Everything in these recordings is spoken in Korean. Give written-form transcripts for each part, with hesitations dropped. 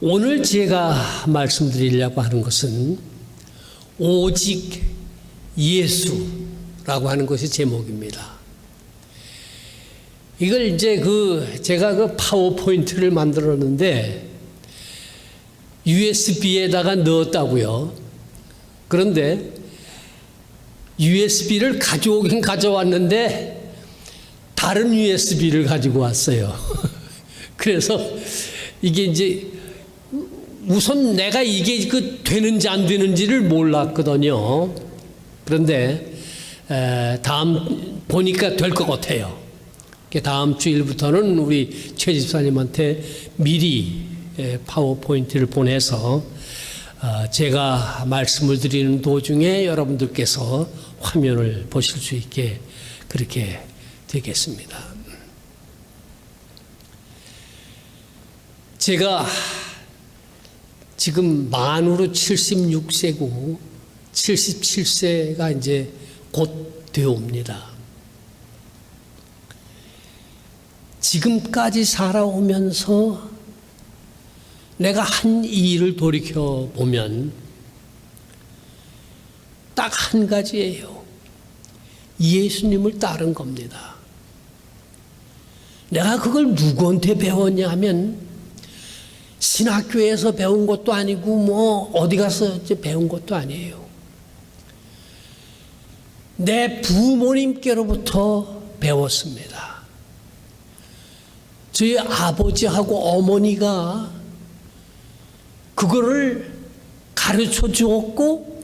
오늘 제가 말씀드리려고 하는 것은 오직 예수라고 하는 것이 제목입니다. 이걸 이제 제가 파워포인트를 만들었는데 USB에다가 넣었다고요. 그런데 USB를 가져오긴 가져왔는데 다른 USB를 가지고 왔어요. 그래서 이게 이제 우선 내가 이게 되는지 안 되는지를 몰랐거든요. 그런데 다음 보니까 될 것 같아요. 다음 주일부터는 우리 최 집사님한테 미리 파워포인트를 보내서 제가 말씀을 드리는 도중에 여러분들께서 화면을 보실 수 있게 그렇게 되겠습니다. 제가 지금 만으로 76세고 77세가 이제 곧 되옵니다. 지금까지 살아오면서 내가 한 일을 돌이켜보면 딱 한 가지예요. 예수님을 따른 겁니다. 내가 그걸 누구한테 배웠냐 하면 신학교에서 배운 것도 아니고 어디 가서 배운 것도 아니에요. 내 부모님께로부터 배웠습니다. 저희 아버지하고 어머니가 그거를 가르쳐 주었고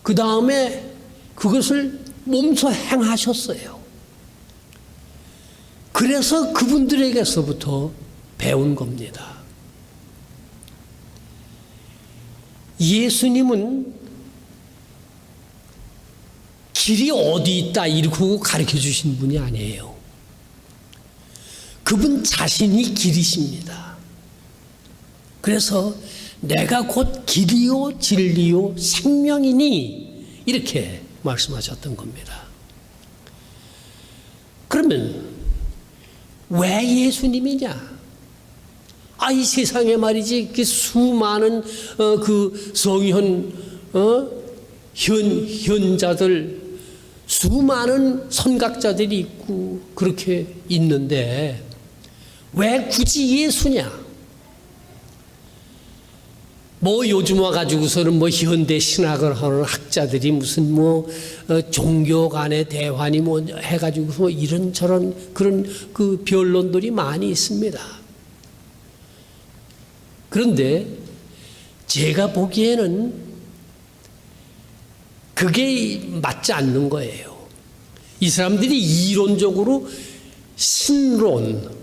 그 다음에 그것을 몸소 행하셨어요. 그래서 그분들에게서부터 배운 겁니다. 예수님은 길이 어디 있다 이러고 가르쳐 주신 분이 아니에요. 그분 자신이 길이십니다. 그래서 내가 곧 길이요 진리요 생명이니 이렇게 말씀하셨던 겁니다. 그러면 왜 예수님이냐? 이 세상에 말이지 수많은 성현 현자들 수많은 선각자들이 있고 그렇게 있는데 왜 굳이 예수냐? 요즘 와가지고서는 현대 신학을 하는 학자들이 무슨 종교 간의 대환이 해가지고서 이런저런 그런 변론들이 많이 있습니다. 그런데 제가 보기에는 그게 맞지 않는 거예요. 이 사람들이 이론적으로 신론,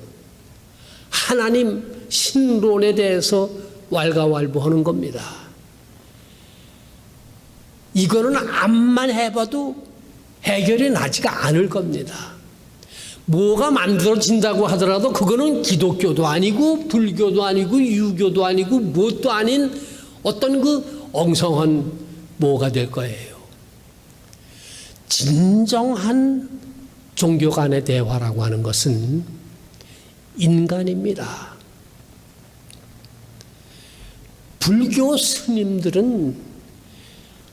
하나님 신론에 대해서 왈가왈부하는 겁니다. 이거는 암만 해봐도 해결이 나지가 않을 겁니다. 뭐가 만들어진다고 하더라도 그거는 기독교도 아니고 불교도 아니고 유교도 아니고 무엇도 아닌 어떤 엉성한 뭐가 될 거예요. 진정한 종교 간의 대화라고 하는 것은 인간입니다. 불교 스님들은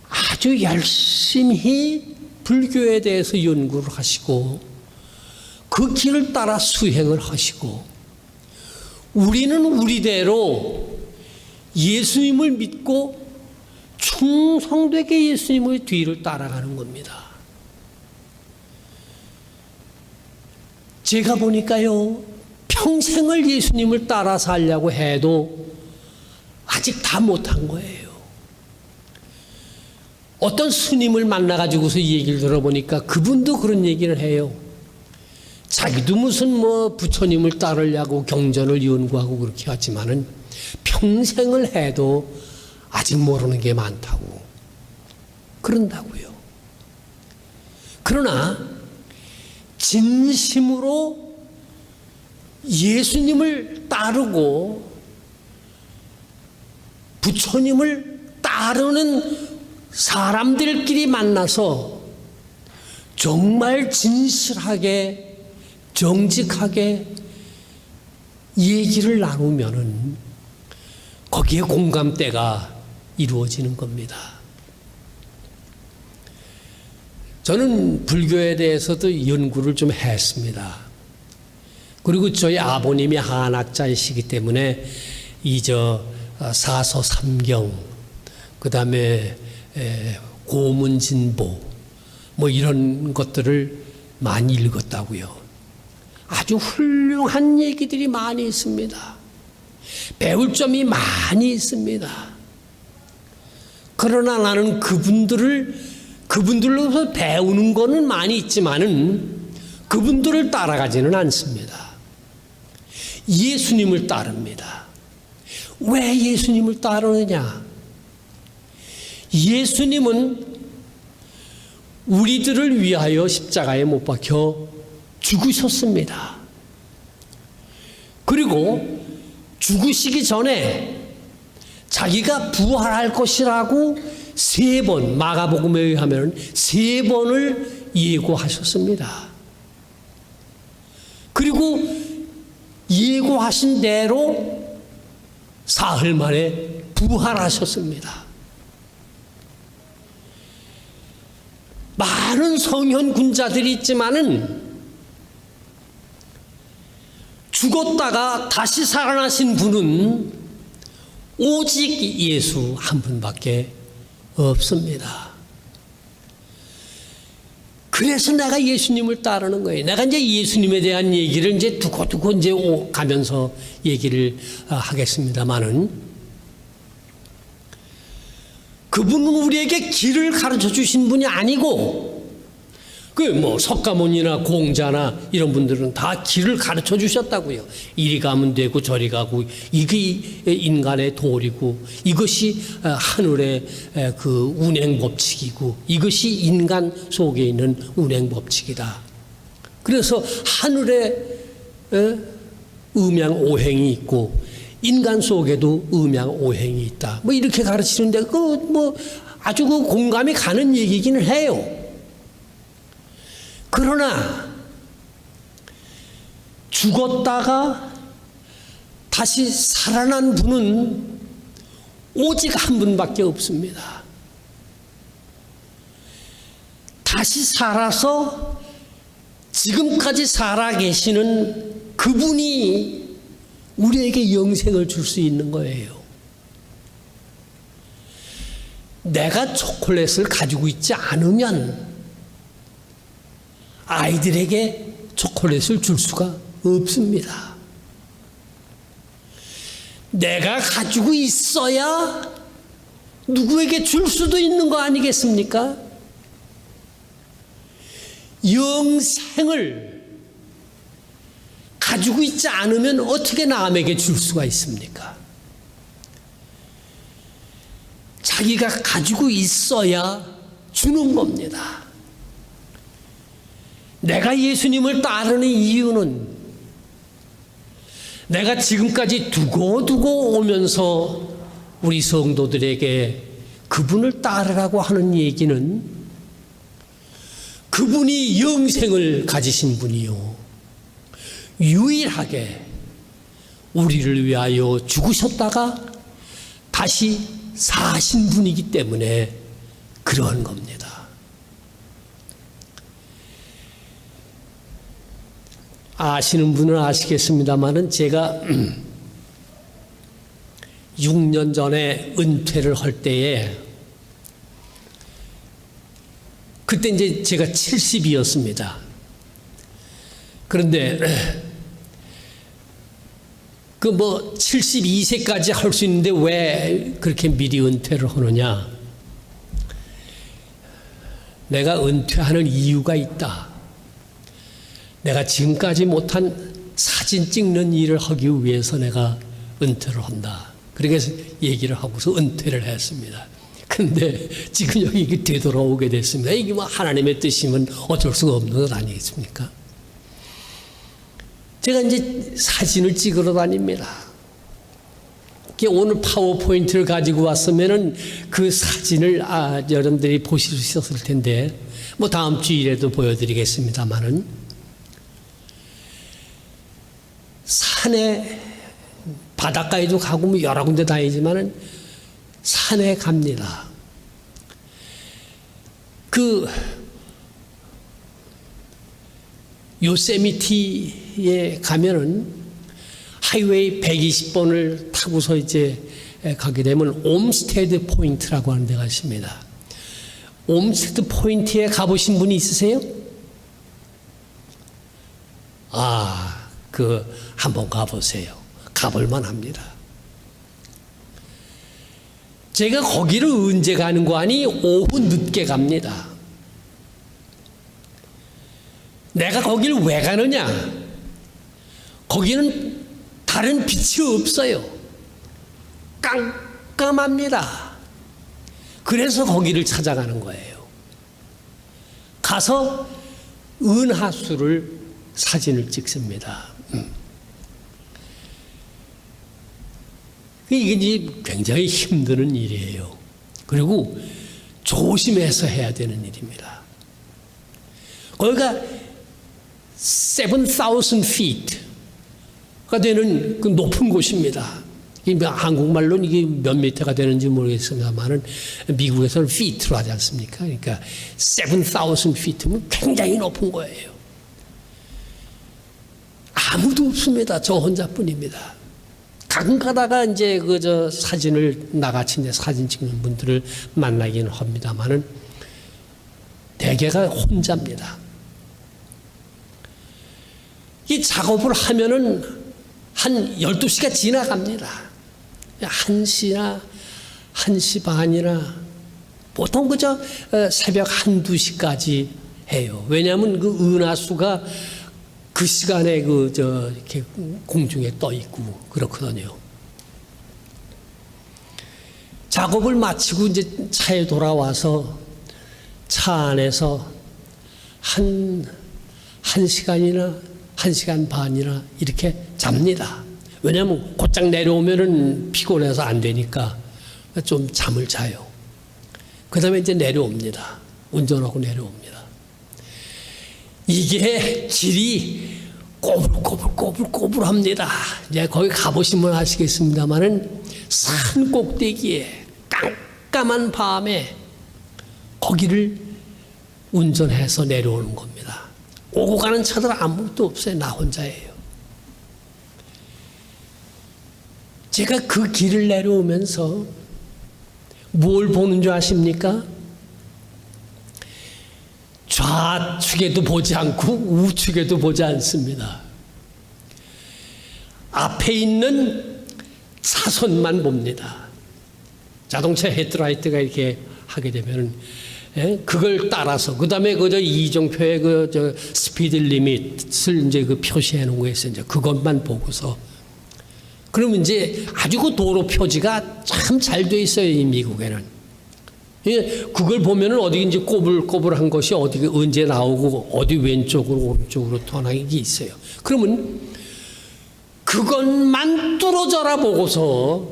아주 열심히 불교에 대해서 연구를 하시고 그 길을 따라 수행을 하시고 우리는 우리대로 예수님을 믿고 충성되게 예수님의 뒤를 따라가는 겁니다. 제가 보니까요, 평생을 예수님을 따라 살려고 해도 아직 다 못한 거예요. 어떤 스님을 만나가지고서 이 얘기를 들어보니까 그분도 그런 얘기를 해요. 자기도 무슨 부처님을 따르려고 경전을 연구하고 그렇게 하지만은 평생을 해도 아직 모르는 게 많다고 그런다고요. 그러나 진심으로 예수님을 따르고 부처님을 따르는 사람들끼리 만나서 정말 진실하게 정직하게 얘기를 나누면은 거기에 공감대가 이루어지는 겁니다. 저는 불교에 대해서도 연구를 좀 했습니다. 그리고 저희 아버님이 한학자이시기 때문에 사서 삼경, 그 다음에 고문진보 뭐 이런 것들을 많이 읽었다고요. 아주 훌륭한 얘기들이 많이 있습니다. 배울 점이 많이 있습니다. 그러나 나는 그분들로서 배우는 거는 많이 있지만은 그분들을 따라가지는 않습니다. 예수님을 따릅니다. 왜 예수님을 따르느냐? 예수님은 우리들을 위하여 십자가에 못 박혀 죽으셨습니다. 그리고 죽으시기 전에 자기가 부활할 것이라고 3번, 마가복음에 의하면 3번을 예고하셨습니다. 그리고 예고하신 대로 사흘 만에 부활하셨습니다. 많은 성현 군자들이 있지만은 죽었다가 다시 살아나신 분은 오직 예수 한 분밖에 없습니다. 그래서 내가 예수님을 따르는 거예요. 내가 이제 예수님에 대한 얘기를 이제 두고두고 이제 가면서 얘기를 하겠습니다만은, 그분은 우리에게 길을 가르쳐 주신 분이 아니고, 석가모니나 공자나 이런 분들은 다 길을 가르쳐 주셨다고요. 이리 가면 되고 저리 가고, 이게 인간의 도리고, 이것이 하늘의 그 운행 법칙이고, 이것이 인간 속에 있는 운행 법칙이다. 그래서 하늘에 음양오행이 있고 인간 속에도 음양오행이 있다. 이렇게 가르치는데 아주 공감이 가는 얘기기는 해요. 그러나 죽었다가 다시 살아난 분은 오직 한 분밖에 없습니다. 다시 살아서 지금까지 살아계시는 그분이 우리에게 영생을 줄 수 있는 거예요. 내가 초콜릿을 가지고 있지 않으면 아이들에게 초콜릿을 줄 수가 없습니다. 내가 가지고 있어야 누구에게 줄 수도 있는 거 아니겠습니까? 영생을 가지고 있지 않으면 어떻게 남에게 줄 수가 있습니까? 자기가 가지고 있어야 주는 겁니다. 내가 예수님을 따르는 이유는 내가 지금까지 두고두고 오면서 우리 성도들에게 그분을 따르라고 하는 얘기는 그분이 영생을 가지신 분이요, 유일하게 우리를 위하여 죽으셨다가 다시 사신 분이기 때문에 그러한 겁니다. 아시는 분은 아시겠습니다만은 제가 6년 전에 은퇴를 할 때에 그때 이제 제가 70이었습니다. 그런데 72세까지 할 수 있는데 왜 그렇게 미리 은퇴를 하느냐? 내가 은퇴하는 이유가 있다. 내가 지금까지 못한 사진 찍는 일을 하기 위해서 내가 은퇴를 한다. 그래서 얘기를 하고서 은퇴를 했습니다. 근데 지금 여기 되돌아오게 됐습니다. 이게 하나님의 뜻이면 어쩔 수가 없는 것 아니겠습니까? 제가 이제 사진을 찍으러 다닙니다. 오늘 파워포인트를 가지고 왔으면은 그 사진을 여러분들이 보실 수 있었을 텐데, 다음 주일에도 보여드리겠습니다만은, 산에 바닷가에도 가고 뭐 여러 군데 다니지만은 산에 갑니다. 그 요세미티에 가면은 하이웨이 120번을 타고서 이제 가게 되면 옴스테드 포인트라고 하는 데가 있습니다. 옴스테드 포인트에 가보신 분이 있으세요? 한번 가보세요. 가볼만 합니다. 제가 거기를 언제 가는 거 아니? 오후 늦게 갑니다. 내가 거기를 왜 가느냐? 거기는 다른 빛이 없어요. 깜깜합니다. 그래서 거기를 찾아가는 거예요. 가서 은하수를 사진을 찍습니다. 이게 이제 굉장히 힘든 일이에요. 그리고 조심해서 해야 되는 일입니다. 거기가 7,000 feet가 되는 그 높은 곳입니다. 한국말로는 이게 몇 미터가 되는지 모르겠습니다만은 미국에서는 feet로 하지 않습니까? 그러니까 7,000 feet면 굉장히 높은 거예요. 아무도 없습니다. 저 혼자뿐입니다. 가끔 가다가 이제 사진을 나같이 이제 사진 찍는 분들을 만나기는 합니다만은 대개가 혼자입니다. 이 작업을 하면은 한 12시가 지나갑니다. 1시나 1시 반이나 보통 새벽 1, 2시까지 해요. 왜냐하면 그 은하수가 그 시간에 이렇게 공중에 떠 있고 그렇거든요. 작업을 마치고 이제 차에 돌아와서 차 안에서 한 시간이나 1시간 반이나 이렇게 잡니다. 왜냐하면 곧장 내려오면은 피곤해서 안 되니까 좀 잠을 자요. 그 다음에 이제 내려옵니다. 운전하고 내려옵니다. 이게 길이 꼬불꼬불합니다. 이제 거기 가보시면 아시겠습니다만은 산 꼭대기에 깜깜한 밤에 거기를 운전해서 내려오는 겁니다. 오고 가는 차들 아무것도 없어요. 나 혼자예요. 제가 그 길을 내려오면서 뭘 보는 줄 아십니까? 좌측에도 보지 않고 우측에도 보지 않습니다. 앞에 있는 차선만 봅니다. 자동차 헤드라이트가 이렇게 하게 되면 그걸 따라서 그 다음에 이정표의 스피드 리밋을 이제 표시해 놓은 거에서 이제 그것만 보고서 그러면 이제 아주 그 도로 표지가 참 잘 돼 있어요. 이 미국에는. 그걸 보면은 어디인지 꼬불꼬불한 것이 어디 언제 나오고 어디 왼쪽으로 오른쪽으로 터나는 게 있어요. 그러면 그것만 뚫어져라 보고서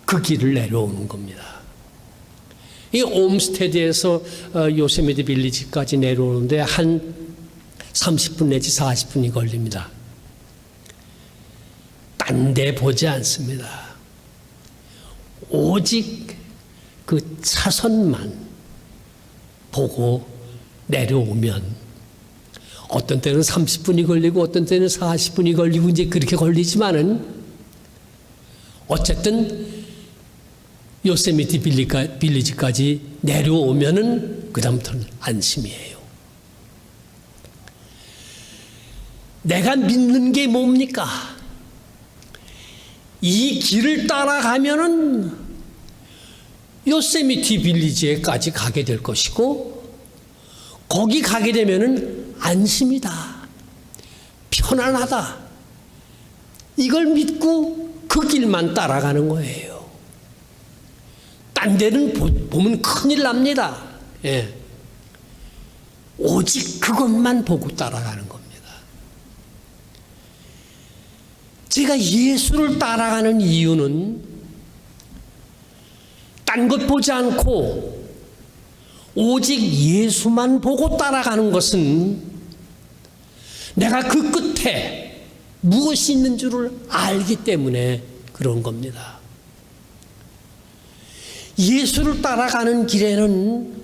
그 길을 내려오는 겁니다. 이 옴스테드에서 요세미티 빌리지까지 내려오는데 한 30분 내지 40분이 걸립니다. 딴 데 보지 않습니다. 오직 그 차선만 보고 내려오면 어떤 때는 30분이 걸리고 어떤 때는 40분이 걸리고 이제 그렇게 걸리지만은 어쨌든 요세미티 빌리지까지 내려오면은 그다음부터는 안심이에요. 내가 믿는 게 뭡니까? 이 길을 따라가면은 요세미티 빌리지에까지 가게 될 것이고 거기 가게 되면은 안심이다. 편안하다. 이걸 믿고 그 길만 따라가는 거예요. 딴 데는 보면 큰일 납니다. 예. 오직 그것만 보고 따라가는 겁니다. 제가 예수를 따라가는 이유는 딴 것 보지 않고 오직 예수만 보고 따라가는 것은 내가 그 끝에 무엇이 있는 줄을 알기 때문에 그런 겁니다. 예수를 따라가는 길에는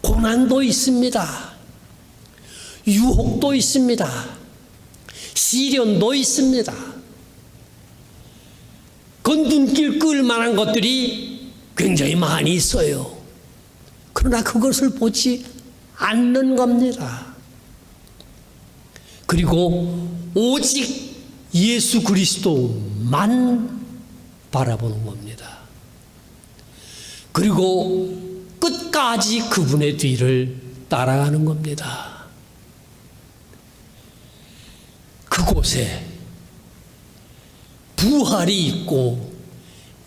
고난도 있습니다. 유혹도 있습니다. 시련도 있습니다. 그 눈길 끌 만한 것들이 굉장히 많이 있어요. 그러나 그것을 보지 않는 겁니다. 그리고 오직 예수 그리스도만 바라보는 겁니다. 그리고 끝까지 그분의 뒤를 따라가는 겁니다. 그곳에 부활이 있고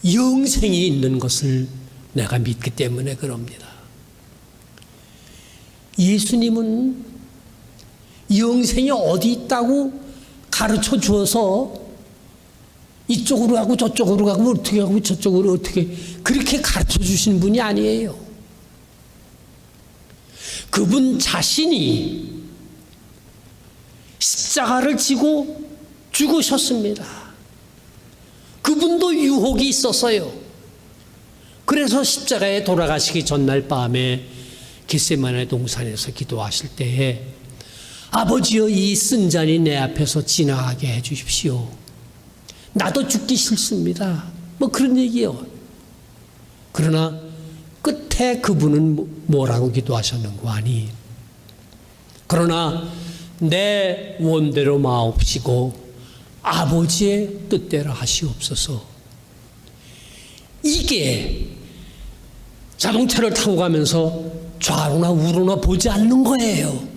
영생이 있는 것을 내가 믿기 때문에 그럽니다. 예수님은 영생이 어디 있다고 가르쳐 주어서 이쪽으로 가고 저쪽으로 가고 어떻게 하고 저쪽으로 어떻게 그렇게 가르쳐 주신 분이 아니에요. 그분 자신이 십자가를 지고 죽으셨습니다. 그분도 유혹이 있었어요. 그래서 십자가에 돌아가시기 전날 밤에 겟세마네 동산에서 기도하실 때에 아버지여 이 쓴 잔이 내 앞에서 지나가게 해 주십시오. 나도 죽기 싫습니다. 뭐 그런 얘기요. 그러나 끝에 그분은 뭐라고 기도하셨는고 하니 그러나 내 원대로 마옵시고 아버지의 뜻대로 하시옵소서. 이게 자동차를 타고 가면서 좌로나 우로나 보지 않는 거예요.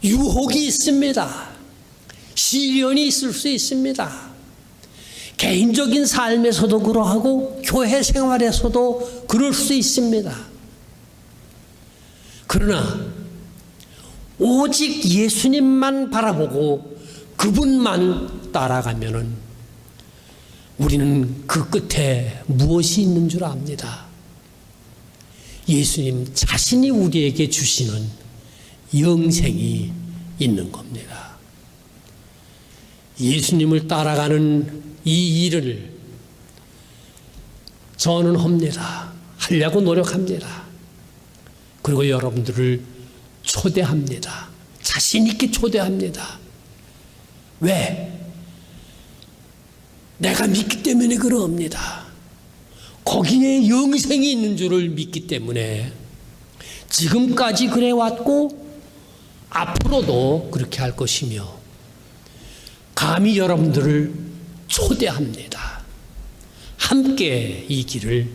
유혹이 있습니다. 시련이 있을 수 있습니다. 개인적인 삶에서도 그러하고 교회 생활에서도 그럴 수 있습니다. 그러나 오직 예수님만 바라보고 그분만 따라가면은 우리는 그 끝에 무엇이 있는 줄 압니다. 예수님 자신이 우리에게 주시는 영생이 있는 겁니다. 예수님을 따라가는 이 일을 저는 합니다. 하려고 노력합니다. 그리고 여러분들을 초대합니다. 자신 있게 초대합니다. 왜? 내가 믿기 때문에 그럽니다. 거기에 영생이 있는 줄을 믿기 때문에 지금까지 그래 왔고 앞으로도 그렇게 할 것이며 감히 여러분들을 초대합니다. 함께 이 길을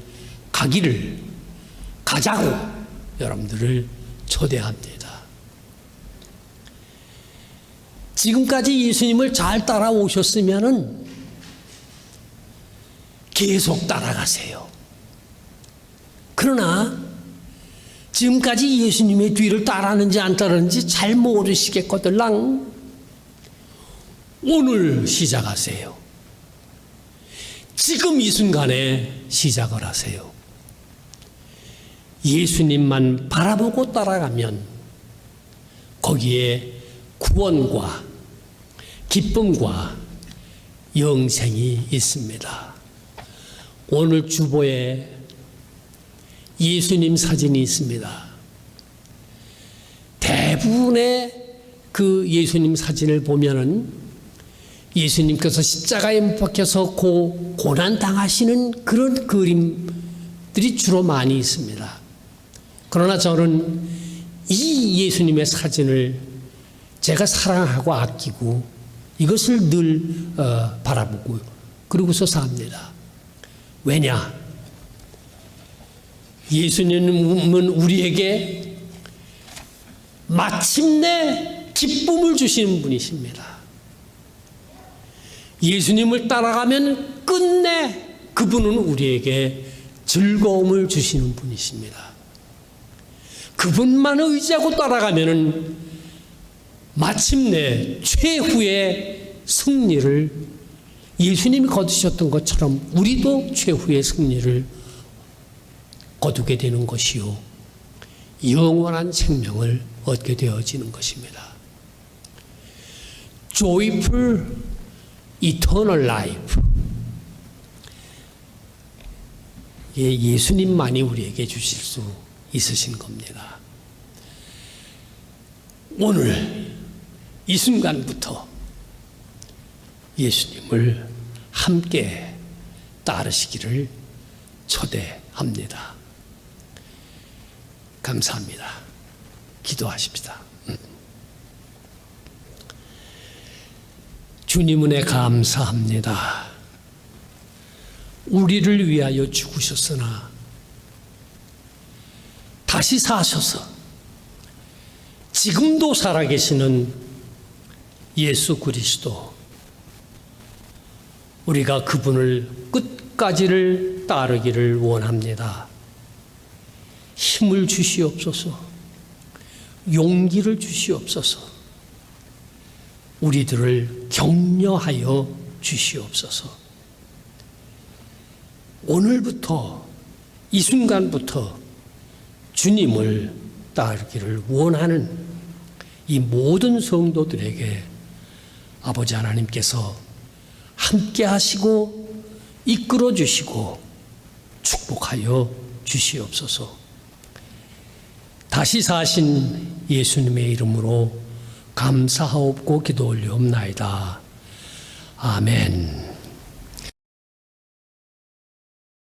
가자고 여러분들을 초대합니다. 지금까지 예수님을 잘 따라오셨으면은 계속 따라가세요. 그러나 지금까지 예수님의 뒤를 따르는지 안 따르는지 잘 모르시겠거들랑 오늘 시작하세요. 지금 이 순간에 시작을 하세요. 예수님만 바라보고 따라가면 거기에 구원과 기쁨과 영생이 있습니다. 오늘 주보에 예수님 사진이 있습니다. 대부분의 그 예수님 사진을 보면은 예수님께서 십자가에 못 박혀서 고난 당하시는 그런 그림들이 주로 많이 있습니다. 그러나 저는 이 예수님의 사진을 제가 사랑하고 아끼고 이것을 늘 바라보고 그러고서 삽니다. 왜냐? 예수님은 우리에게 마침내 기쁨을 주시는 분이십니다. 예수님을 따라가면 끝내 그분은 우리에게 즐거움을 주시는 분이십니다. 그분만 의지하고 따라가면 마침내 최후의 승리를 예수님이 거두셨던 것처럼 우리도 최후의 승리를 거두게 되는 것이요 영원한 생명을 얻게 되어지는 것입니다. joyful eternal life. 예수님만이 우리에게 주실 수 있으신 겁니다. 오늘 이 순간부터 예수님을 함께 따르시기를 초대합니다. 감사합니다. 기도하십시다. 주님 은혜 감사합니다. 우리를 위하여 죽으셨으나 다시 사셔서 지금도 살아계시는 예수 그리스도, 우리가 그분을 끝까지를 따르기를 원합니다. 힘을 주시옵소서, 용기를 주시옵소서, 우리들을 격려하여 주시옵소서. 오늘부터, 이 순간부터 주님을 따르기를 원하는 이 모든 성도들에게 아버지 하나님께서 함께 하시고 이끌어 주시고 축복하여 주시옵소서. 다시 사신 예수님의 이름으로 감사하옵고 기도 올리옵나이다. 아멘.